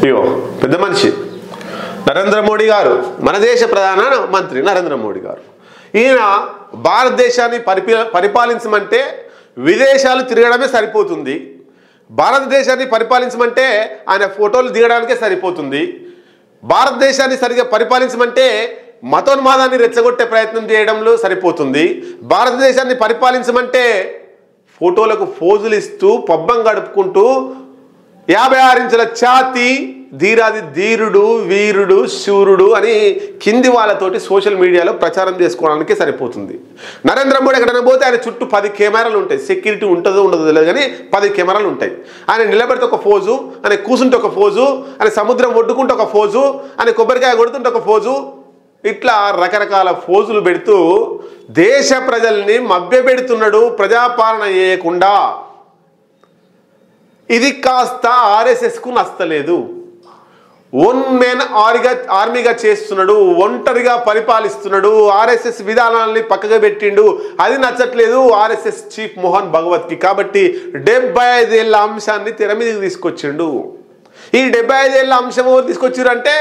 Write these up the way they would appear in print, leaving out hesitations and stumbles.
ఇగో పెద్ద మనిషి నరేంద్ర మోడీ గారు, మన దేశ ప్రధాన మంత్రి నరేంద్ర మోడీ గారు. ఈయన భారతదేశాన్ని పరిపాలించమంటే విదేశాలు తిరగడమే సరిపోతుంది. భారతదేశాన్ని పరిపాలించమంటే ఆయన ఫోటోలు దిగడానికే సరిపోతుంది. భారతదేశాన్ని సరిగ్గా పరిపాలించమంటే మతోన్మాదాన్ని రెచ్చగొట్టే ప్రయత్నం చేయడంలో సరిపోతుంది. భారతదేశాన్ని పరిపాలించమంటే ఫోటోలకు ఫోజులు ఇస్తూ పబ్బం గడుపుకుంటూ 56 ఇంచుల ఛాతి, ధీరాది ధీరుడు, వీరుడు, శూరుడు అని కింది వాళ్ళతోటి సోషల్ మీడియాలో ప్రచారం చేసుకోవడానికి సరిపోతుంది. నరేంద్ర మోడీ ఎక్కడైనా పోతే ఆయన చుట్టూ 10 కెమెరాలు ఉంటాయి. సెక్యూరిటీ ఉంటుందో ఉండదో తెలియదు కానీ 10 కెమెరాలు ఉంటాయి. ఆయన నిలబెడితే ఒక ఫోజు, ఆయన కూర్చుంటే ఒక ఫోజు, ఆయన సముద్రం ఒడ్డుకుంటే ఒక ఫోజు, ఆయన కొబ్బరికాయ కొడుతుంటే ఒక ఫోజు, ఇట్లా రకరకాల ఫోజులు పెడుతూ దేశ ప్రజల్ని మభ్యపెడుతున్నాడు ప్రజాపాలన చేయకుండా. ఇది కాస్త ఆర్ఎస్ఎస్కు నచ్చలేదు. వన్ మ్యాన్ ఆర్మీగా చేస్తున్నాడు, ఒంటరిగా పరిపాలిస్తున్నాడు, ఆర్ఎస్ఎస్ విధానాలని పక్కగా పెట్టిండు. అది నచ్చట్లేదు ఆర్ఎస్ఎస్ చీఫ్ మోహన్ భగవత్కి. కాబట్టి 75 ఏళ్ళ అంశాన్ని తెర మీదకి తీసుకొచ్చిండు. ఈ 75 ఏళ్ళ అంశం ఎవరు తీసుకొచ్చారు అంటే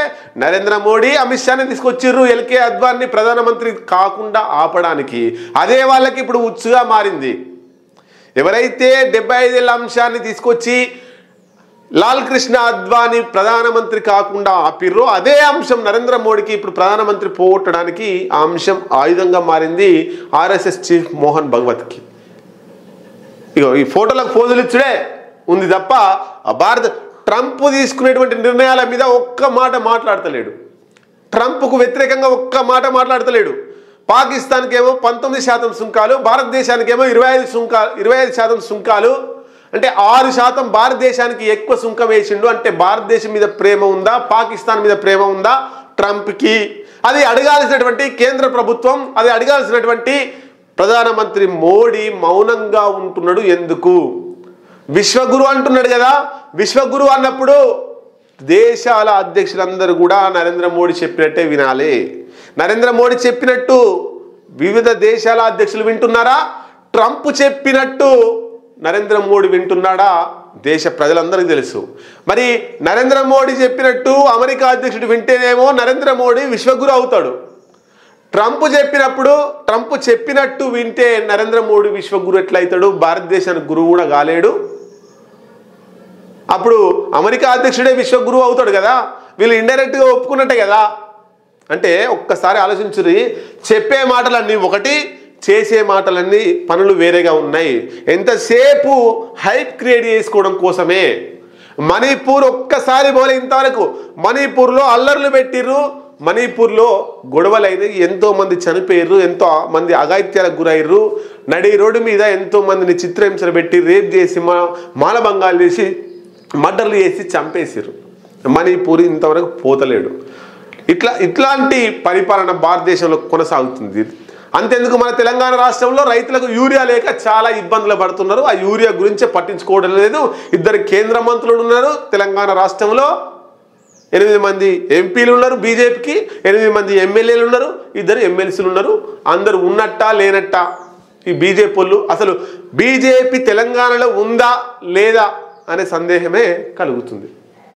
నరేంద్ర మోడీ, అమిత్ షాని తీసుకొచ్చారు. ఎల్కే అద్వానీ ప్రధానమంత్రి కాకుండా ఆపడానికి. అదే వాళ్ళకి ఇప్పుడు ఉచ్చుగా మారింది. ఎవరైతే 75 ఏళ్ళ అంశాన్ని తీసుకొచ్చి లాల్ కృష్ణ అద్వానీ ప్రధానమంత్రి కాకుండా ఆపిర్రో అదే అంశం నరేంద్ర మోడీకి ఇప్పుడు ప్రధానమంత్రి పోగొట్టడానికి ఆ అంశం ఆయుధంగా మారింది ఆర్ఎస్ఎస్ చీఫ్ మోహన్ భగవత్కి. ఇగో ఈ ఫోటోలకు ఫోజులు ఇచ్చుడే ఉంది తప్ప ట్రంప్ తీసుకునేటువంటి నిర్ణయాల మీద ఒక్క మాట మాట్లాడతలేడు. ట్రంప్కు వ్యతిరేకంగా ఒక్క మాట మాట్లాడతలేడు. పాకిస్తాన్కి ఏమో 19% సుంకాలు, భారతదేశానికేమో 25% సుంకాలు. అంటే 6% భారతదేశానికి ఎక్కువ సుంకం వేసిండు. అంటే భారతదేశం మీద ప్రేమ ఉందా, పాకిస్తాన్ మీద ప్రేమ ఉందా ట్రంప్కి? అది అడగాల్సినటువంటి కేంద్ర ప్రభుత్వం, అది అడగాల్సినటువంటి ప్రధానమంత్రి మోడీ మౌనంగా ఉంటున్నాడు. ఎందుకు? విశ్వగురు అంటున్నాడు కదా. విశ్వగురు అన్నప్పుడు దేశాల అధ్యక్షులందరూ కూడా నరేంద్ర మోడీ చెప్పినట్టే వినాలి. నరేంద్ర మోడీ చెప్పినట్టు వివిధ దేశాల అధ్యక్షులు వింటున్నారా? ట్రంప్ చెప్పినట్టు నరేంద్ర మోడీ వింటున్నాడా? దేశ ప్రజలందరికీ తెలుసు. మరి నరేంద్ర మోడీ చెప్పినట్టు అమెరికా అధ్యక్షుడు వింటేనేమో నరేంద్ర మోడీ విశ్వగురు అవుతాడు. ట్రంప్ చెప్పినట్టు వింటే నరేంద్ర మోడీ విశ్వగురు ఎట్లయితాడు? భారతదేశానికి గురువు కూడా కాలేడు. అప్పుడు అమెరికా అధ్యక్షుడే విశ్వగురువు అవుతాడు కదా. వీళ్ళు ఇండైరెక్ట్గా ఒప్పుకున్నట్టే కదా. అంటే ఒక్కసారి ఆలోచించురి. చెప్పే మాటలన్నీ ఒకటి, చేసే మాటలన్నీ పనులు వేరేగా ఉన్నాయి. ఎంతసేపు హైప్ క్రియేట్ చేసుకోవడం కోసమే. మణిపూర్ ఒక్కసారి పోలే ఇంతవరకు. మణిపూర్లో అల్లర్లు పెట్టిర్రు, మణిపూర్లో గొడవలైన ఎంతో మంది చనిపోయారు, ఎంతో మంది అఘాయిత్యాలకు గురయ్యారు. నడి రోడ్డు మీద ఎంతో మందిని చిత్రహింసలు పెట్టి రేప్ చేసి మానభంగాలు చేసి మర్డర్లు చేసి చంపేసారు. మణిపూర్ ఇంతవరకు పోతలేడు. ఇట్లాంటి పరిపాలన భారతదేశంలో కొనసాగుతుంది. అంతెందుకు మన తెలంగాణ రాష్ట్రంలో రైతులకు యూరియా లేక చాలా ఇబ్బందులు పడుతున్నారు. ఆ యూరియా గురించే పట్టించుకోవడం లేదు. 2 కేంద్ర మంత్రులు ఉన్నారు తెలంగాణ రాష్ట్రంలో. 8 మంది ఎంపీలు ఉన్నారు బీజేపీకి, 8 మంది ఎమ్మెల్యేలు ఉన్నారు, 2 ఎమ్మెల్సీలు ఉన్నారు. అందరూ ఉన్నట్టా లేనట్టా ఈ బీజేపీ వాళ్ళు? అసలు బీజేపీ తెలంగాణలో ఉందా లేదా అనే సందేహమే కలుగుతుంది.